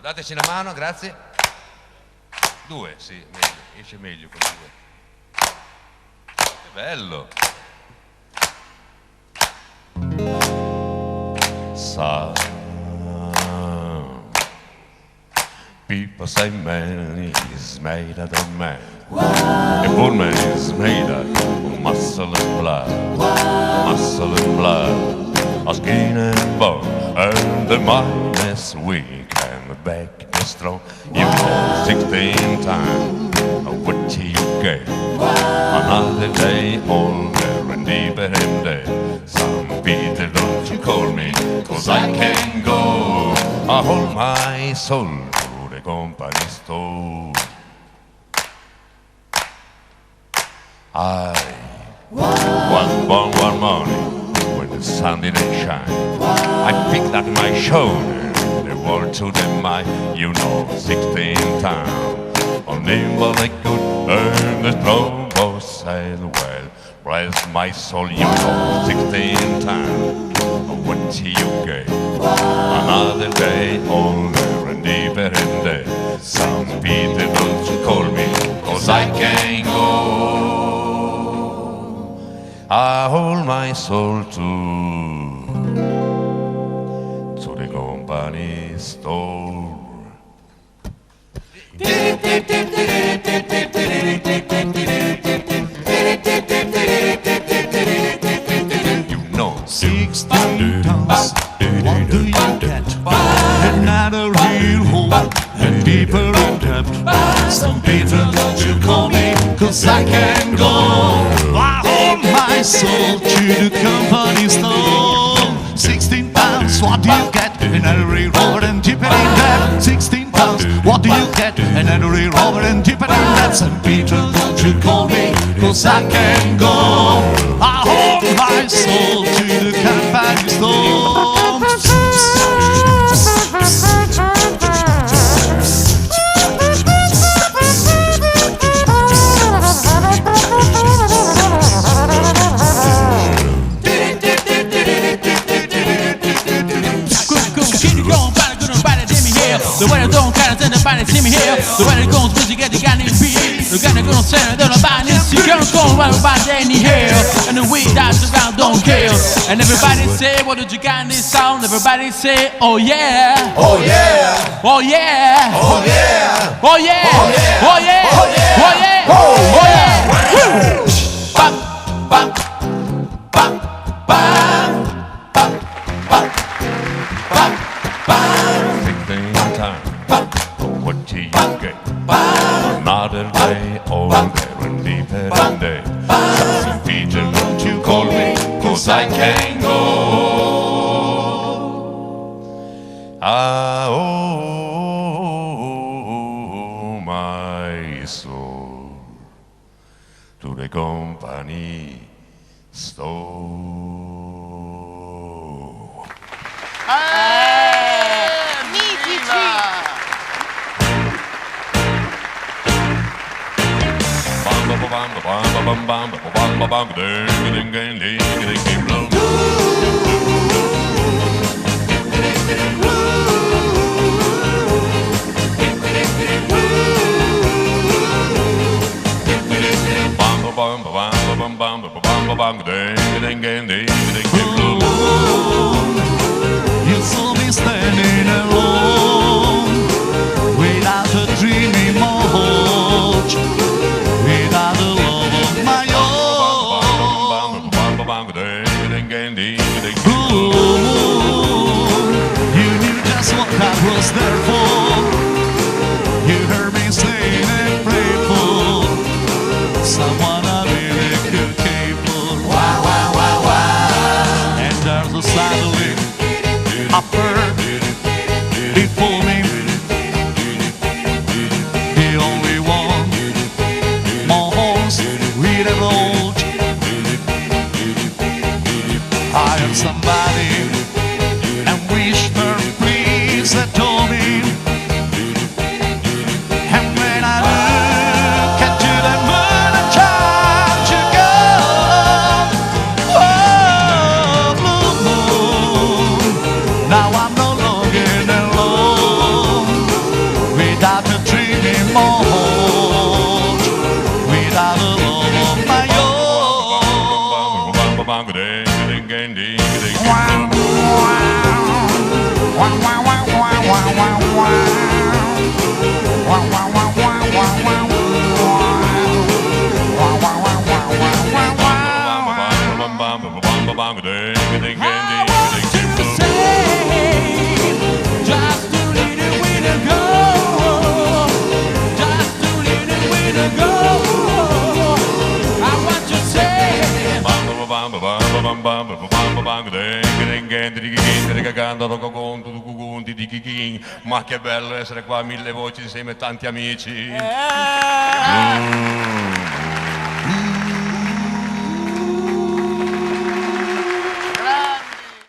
Dateci una mano, grazie. 2, sì, meglio, esce meglio con 2. Che bello. Some people say man is made out of man. A poor man is made out of muscle and blood. Muscle and blood, a skin and bone. And the mind is weak and the back is strong. You know 16 times what you get. Another day older and deeper in day. Some Peter, don't you call me, 'cause I can go. I hold my soul to the company store. One morning when the sun didn't shine, I picked up my shoulder, the world to the mind. You know 16 times on nimble I could, and the strong boat sail well. Bless my soul, you know 16 times what you get. Another day older and deeper in day. Some Peter, don't you call me, 'cause I can go. I hold my soul to the company store. You know 16 tons, what do you get? Another real hole, and deeper in depth. Some Peter, don't you call me, 'cause I can go. I hold my soul to the company store. 16 pounds, what do you get? Another real roller and deeper in depth. 16 pounds, what do you get? Another real roller and deeper in depth. Some Peter, don't you call me, 'cause I can go. I hold my soul to the company store. The way I don't care, then the band see me here. The way it goes, music get the gun in beat. The gun is gonna send it on the band is you can't go around by any here. And the way that's around don't care. And everybody say what the Giganti sound. Everybody say, oh yeah. Oh yeah. Oh yeah. Oh yeah. Oh yeah. Oh yeah. Oh yeah. Oh yeah. Oh yeah. Bam, bam, bam, bam, bam, bam, bam, bam. what you get. Another day older and deeper in day. St. Peter, don't you call me, 'cause I can go. I owe my soul to the company store. You saw me standing alone, without a dream much, without a love of my own. You knew just what I was there for. You heard me sing and pray for someone I really could care for. And there's a suddenly upward before me, the only one, more horse with a road. I am somebody and wish her please that told me. And when I look at you, that moon and try to go, oh, blue moon, now I'm no longer alone. Ma che bello essere qua a MilleVoci insieme a tanti amici.